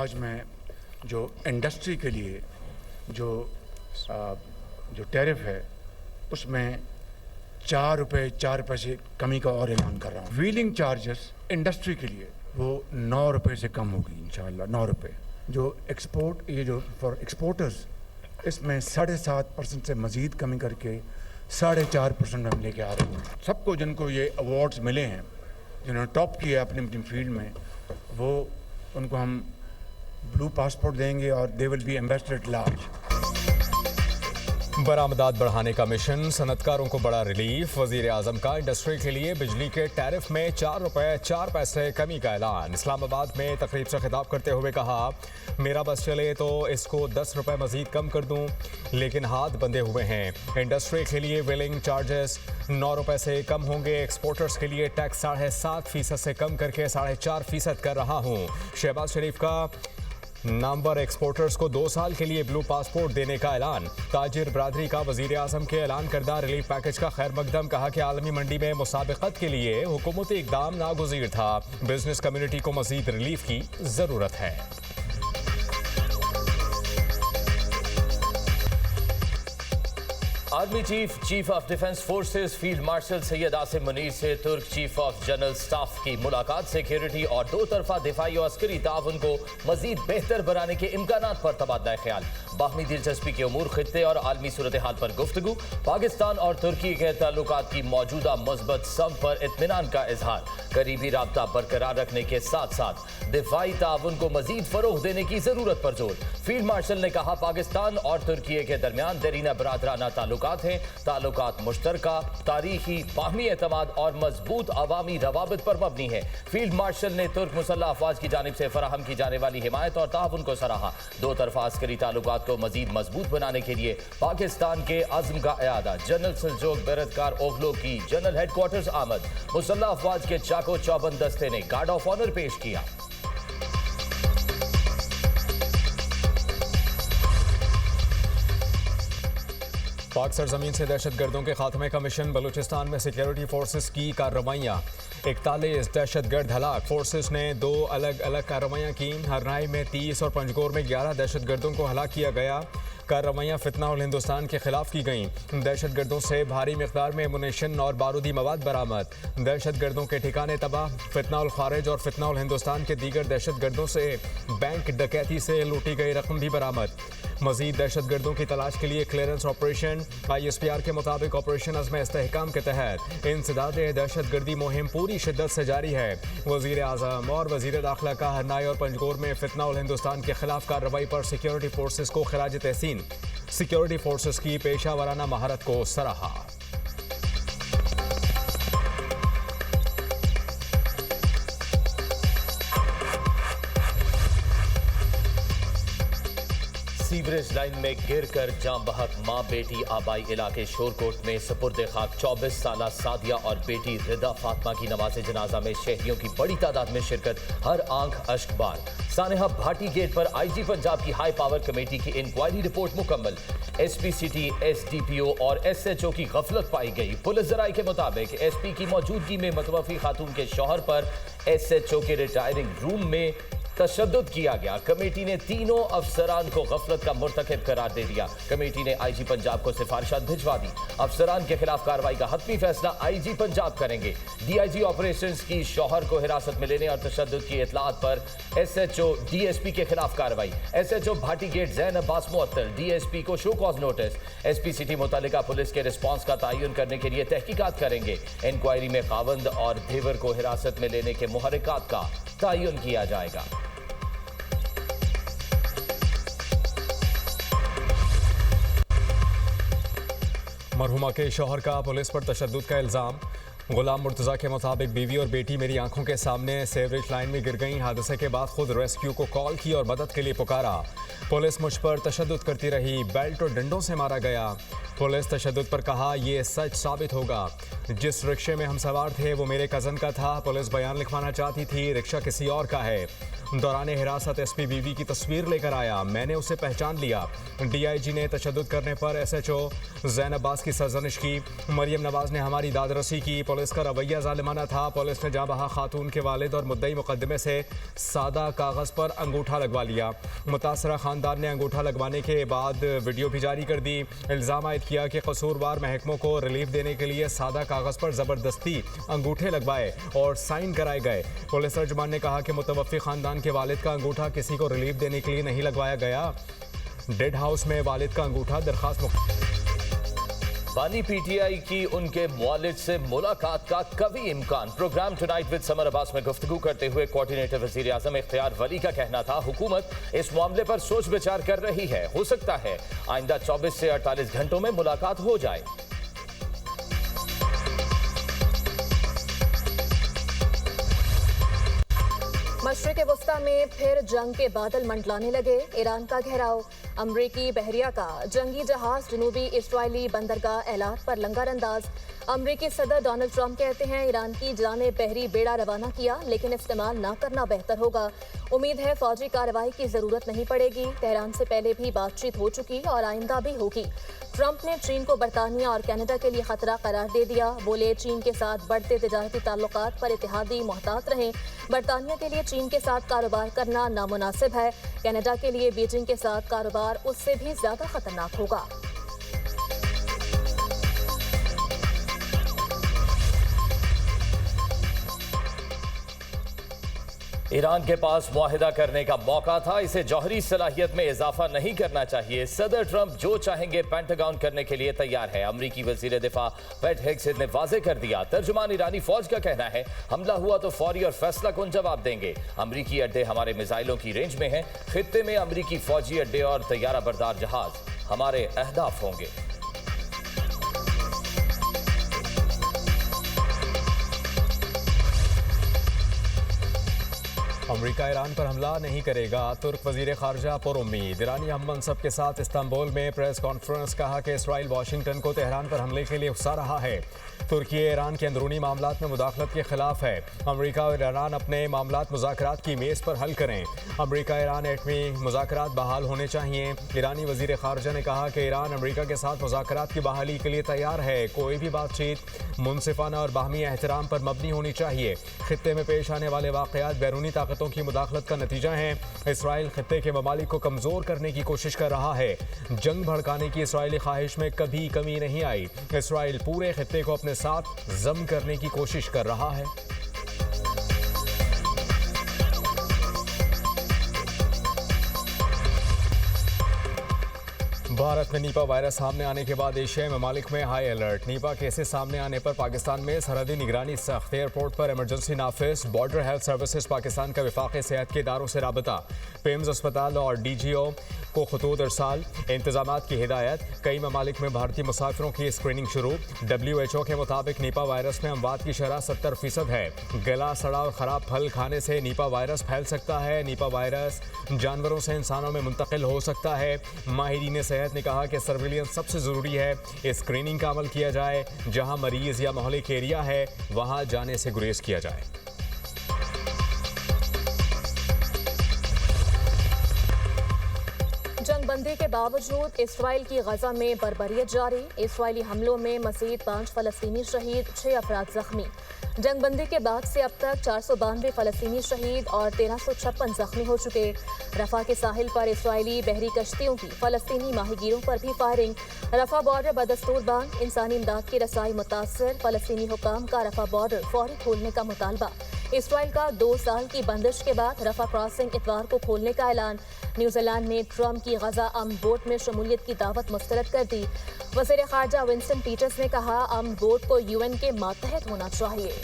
आज मैं जो इंडस्ट्री के लिए जो टैरिफ है उसमें 4 रुपये से कमी का और ऐलान कर रहा हूँ। व्हीलिंग चार्जेस इंडस्ट्री के लिए वो 9 रुपये से कम होगी इंशाल्लाह, 9 रुपये। जो फॉर एक्सपोर्टर्स इसमें 7.5% से मज़ीद कमी करके 4.5% हम लेके आ रहे हैं। सबको जिनको ये अवार्ड्स मिले हैं, जिन्होंने टॉप किया अपनी अपनी फील्ड में, वो उनको हम ब्लू पासपोर्ट देंगे और they will be ambassador at large. बरामदात बढ़ाने का मिशन, सनतकारों को बड़ा रिलीफ। वजीर आजम का इंडस्ट्री के लिए बिजली के टैरिफ में 4 रुपये 4 पैसे कमी का ऐलान। इस्लामाबाद में तकरीब से खिताब करते हुए कहा, मेरा बस चले तो इसको 10 रुपये मजीद कम कर दूं, लेकिन हाथ बंधे हुए हैं। इंडस्ट्री के लिए व्हीलिंग चार्जेस 9 रुपये से कम होंगे। एक्सपोर्टर्स के लिए टैक्स 7.5% से कम करके 4.5% कर रहा हूँ। शहबाज शरीफ का नामवर एक्सपोर्टर्स को 2 साल के लिए ब्लू पासपोर्ट देने का ऐलान। ताजिर बरादरी का वजीर आजम के ऐलान करदा रिलीफ पैकेज का खैर मकदम। कहा कि आलमी मंडी में मुसाबिकत के लिए हुकूमती इकदाम नागुज़ीर था। बिजनेस कम्युनिटी को मजीद रिलीफ की ज़रूरत है। Army chief of defence forces field marshal Syed Asim Munir से तुर्क चीफ ऑफ जनरल स्टाफ की मुलाकात। सिक्योरिटी और 2 तरफा दिफाई और अस्करी ताउन को मजीद बेहतर बनाने के इम्कानात पर तबादला ख्याल। बाहमी दिलचस्पी के उमूर, खित्ते और आलमी सूरत हाल पर गुफ्तगू। पाकिस्तान और तुर्की के ताल्लुकात की मौजूदा मुस्बत सम पर इत्मीनान का इजहार। करीबी राब्ता बरकरार रखने के साथ साथ दिफाई ताउन को मजीद फरोग देने की जरूरत पर जोर। फील्ड मार्शल ने कहा, पाकिस्तान और तुर्की के दरमियान देरीना बरादराना ताल्लुकात हैं। ताल्लुकात मुश्तरका, तारीखी, बाहमी एतमाद और मजबूत अवामी रवाबित पर मबनी है। फील्ड मार्शल ने तुर्क मुसल्लह अफवाज की जानिब से फराहम की जाने वाली हिमायत और ताउन को सराहा। 2 तरफा अस्करी ताल्लुकात को मजीद मजबूत बनाने के लिए पाकिस्तान के अज़्म का इयादा। जनरल सल्जोक बेरदकार ओगलो की जनरल हेडक्वार्टर्स आमद। मुसल्लह अफवाज के चाको चौबंद दस्ते ने गार्ड ऑफ ऑनर पेश किया। पाक सरजमीन से दहशतगर्दों के खात्मे का मिशन। बलूचिस्तान में सिक्योरिटी फोर्सेस की कार्रवाइयाँ। 41 दहशतगर्द हलाक। फोर्सेस ने 2 अलग अलग कार्रवाइयाँ की। हरनाई में 30 और पंजगोर में 11 दहशतगर्दों को हलाक किया गया। कार्रवाइयाँ फितना उल हिंदुस्तान के खिलाफ की गईं। दहशतगर्दों से भारी मिकदार में मुनीशन और बारूदी मवाद बरामद। दहशतगर्दों के ठिकाने तबाह। फितना उल खारिज और फितना उल हिंदुस्तान के दीगर दहशतगर्दों से बैंक डकैती से लूटी गई रकम भी बरामद। मजीद दहशतगर्दों की तलाश के लिए क्लियरेंस ऑपरेशन। ISPR के मुताबिक ऑपरेशन अज़्म इस्तेहकाम के तहत इंसदाद दहशतगर्दी मुहिम पूरी शिद्दत से जारी है। वज़ीर आज़म और वज़ीर दाखिला का हरनाई और पंजगोर में फितना उल हिंदुस्तान के खिलाफ कार्रवाई पर सिक्योरिटी फोर्सेस को खिराज तहसीन। सिक्योरिटी फोर्सेस की पेशा वराना महारत को सराहा। सीवरेज लाइन में गिरकर जाम बहक मां बेटी आबाई इलाके शोरकोट में सपुर्द खाक 24 साला सादिया और बेटी रिदा फातिमा की नमाज़े जनाजा में शहरियों की बड़ी तादाद में शिरकत। हर आंख अश्कबार। सानेहा भाटी गेट पर IG पंजाब की हाई पावर कमेटी की इंक्वायरी रिपोर्ट मुकम्मल। SP सिटी, SDPO और SHO की गफलत पाई गई। पुलिस जराये के मुताबिक SP की मौजूदगी में मतवफी खातून के शौहर पर SHO के रिटायरिंग रूम में तशद्दुद किया गया। कमेटी ने तीनों अफसरान को गफलत का मुर्तकिब करार दे दिया। कमेटी ने IG पंजाब को सिफारिशात भिजवा दी। अफसरान के खिलाफ कार्रवाई का हतमी फैसला IG पंजाब करेंगे। DIG ऑपरेशंस की शौहर को हिरासत में लेने और तशद्दुद की इतलात पर SHO DSP के खिलाफ कार्रवाई। SHO भाटी गेट ज़ैन अब्बास मुअत्तल, DSP को show cause notice. SP city मुतालिका पुलिस के रिस्पॉन्स का तयन करने के लिए तहकीकात करेंगे। इंक्वायरी में खावंद और धेवर को हिरासत में लेने के मुहर्रिकात का तयन किया जाएगा। मरहुमा के शौहर का पुलिस पर तशद्दुद का इल्ज़ाम। गुलाम मुर्तज़ा के मुताबिक बीवी और बेटी मेरी आंखों के सामने सीवरेज लाइन में गिर गईं। हादसे के बाद खुद रेस्क्यू को कॉल की और मदद के लिए पुकारा। पुलिस मुझ पर तशद्दुद करती रही, बेल्ट और डंडों से मारा गया। पुलिस तशद्दुद पर कहा, ये सच साबित होगा। जिस रिक्शे में हम सवार थे वो मेरे कज़न का था। पुलिस बयान लिखवाना चाहती थी, रिक्शा किसी और का है। दौरान हिरासत SP बीवी की तस्वीर लेकर आया, मैंने उसे पहचान लिया। DIG ने तशद्दुद करने पर SHO ज़ैन अब्बास की सरजनिश की। मरियम नवाज ने हमारी दादरसी की। पुलिस पुलिस का रवैया जालिमाना था। पुलिस ने जाँ बहा खातून के वालिद और मुद्दई मुकदमे से सादा कागज़ पर अंगूठा लगवा लिया। मुतासरा खानदान ने अंगूठा लगवाने के बाद वीडियो भी जारी कर दी। इल्ज़ाम आयद किया कि कसूरवार महकमों को रिलीफ देने के लिए सादा कागज़ पर ज़बरदस्ती अंगूठे लगवाए और साइन कराए गए। पुलिस तर्जुमान ने कहा कि मुतवफ़्फ़ी खानदान के वालिद का अंगूठा किसी को रिलीफ देने के लिए नहीं लगवाया गया। डेड हाउस में वालिद का अंगूठा दरखास्त बानी पीटीआई की उनके मुआलिज से मुलाकात का कभी इम्कान। Programme tonight with Samar Abbas में गुफ्तगू करते हुए कोऑर्डिनेटर वजीर आजम इख्तियार वली का कहना था हुकूमत इस मामले पर सोच विचार कर रही है। हो सकता है आइंदा 24 से 48 घंटों में मुलाकात हो जाए। मशरिक़ वस्ता में फिर जंग के बादल मंडलाने लगे। ईरान का घेराव, अमरीकी बहरिया का जंगी जहाज जनूबी इस्राइली बंदरगाह एलात पर लंगर अंदाज। अमरीकी सदर डोनाल्ड ट्रंप कहते हैं ईरान की जानिब बहरी बेड़ा रवाना किया लेकिन इस्तेमाल ना करना बेहतर होगा। उम्मीद है फौजी कार्रवाई की जरूरत नहीं पड़ेगी। तेहरान से पहले भी बातचीत हो चुकी और आइंदा भी होगी। ट्रंप ने चीन को बरतानिया और कनाडा के लिए खतरा करार दे दिया। बोले चीन के साथ बढ़ते तिजारती ताल्लुकात पर इत्तेहादी मोहतात रहें। बरतानिया के लिए चीन के साथ कारोबार करना नामुनासिब है। कनाडा के लिए बीजिंग के साथ कारोबार उससे भी ज्यादा खतरनाक होगा। ईरान के पास मुआहिदा करने का मौका था, इसे जौहरी सलाहियत में इजाफा नहीं करना चाहिए। सदर ट्रंप जो चाहेंगे पेंटागन करने के लिए तैयार है। अमरीकी वजीर दिफा पेट हेग्सेट ने वाजे कर दिया। तर्जुमान ईरानी फौज का कहना है हमला हुआ तो फौरी और फैसला कुन जवाब देंगे। अमरीकी अड्डे हमारे मिसाइलों की रेंज में हैं। खित्ते में अमरीकी फौजी अड्डे और तैयारा बरदार जहाज हमारे अहदाफ होंगे। अमरीका ईरान पर हमला नहीं करेगा, तुर्क वजीर खारजा पर उम्मीद। ईरानी हम मनसब के साथ इस्तांबुल में प्रेस कॉन्फ्रेंस, कहा कि इसराइल वाशिंगटन को तेहरान पर हमले के लिए उकसा रहा है। तुर्की ईरान के अंदरूनी मामलात में मुदाखलत के खिलाफ है। अमरीका और ईरान अपने मामलात मुज़ाकरात की मेज़ पर हल करें। अमरीका ईरान एटमी मुज़ाकरात बहाल होने चाहिए। ईरानी वजीर खारजा ने कहा कि ईरान अमरीका के साथ मुज़ाकरात की बहाली के लिए तैयार है। कोई भी बातचीत मुनसिफाना और बाहमी एहतराम पर मबनी होनी चाहिए। खित्ते में पेश आने वाले वाक़यात बैरूनी ताकतों की मुदाखलत का नतीजा है। इसराइल खित्ते के ममालिक को कमज़ोर करने की कोशिश कर रहा है। जंग भड़काने की इसराइली ख्वाहिश में कभी कमी नहीं आई। इसराइल पूरे खित्ते को अपने साथ जम करने की कोशिश कर रहा है। भारत में नीपा वायरस सामने आने के बाद एशियाई ममालिक में हाई अलर्ट। नीपा केसेस सामने आने पर पाकिस्तान में सरहदी निगरानी सख्त। एयरपोर्ट पर इमरजेंसी नाफिज। बॉर्डर हेल्थ सर्विसेज पाकिस्तान का वफाक़ी सेहत के इदारों से राबता। पेम्स अस्पताल और DGO को खतूत अरसाल। इंतजामात की हिदायत। कई ममालिक में भारतीय मुसाफिरों की स्क्रीनिंग शुरू। WHO के मुताबिक नीपा वायरस में अमवात की शरह 70% है। गला सड़ा और ख़राब फल खाने से नीपा वायरस फैल सकता है। नीपा वायरस जानवरों से इंसानों में मुंतकिल हो सकता है। माहिरीन सेहत ने कहा कि सर्विलियंस सबसे ज़रूरी है। स्क्रीनिंग का अमल किया जाए। जहां मरीज़ या मोहल्लिक एरिया है वहां जाने से गुरेज किया जाए। जंगबंदी के बावजूद इसराइल की गजा में बर्बरियत जारी। इसराइली हमलों में मज़ीद 5 फ़लस्तीनी शहीद, 6 अफराद जख्मी। जंगबंदी के बाद से अब तक 492 फ़लस्तीनी शहीद और 1356 जख्मी हो चुके। रफा के साहिल पर इसराइली बहरी कश्तियों की फ़लस्तीनी माहीगीरों पर भी फायरिंग। रफा बॉर्डर बदस्तूर बंद, इंसानी इमदाद की रसाई मुतासर। फ़लस्तीनी हुकाम का रफा बॉर्डर फौरी खोलने का मुतालबा। इसराइल का 2 साल की बंदिश के बाद रफा क्रॉसिंग इतवार को खोलने का ऐलान। न्यूजीलैंड ने ट्रंप की गजा अमन बोट में शमूलियत की दावत मुस्तरद कर दी। वज़ीर ख़ारजा विंस्टन पीटर्स ने कहा अमन बोट को UN के मातहत होना चाहिए।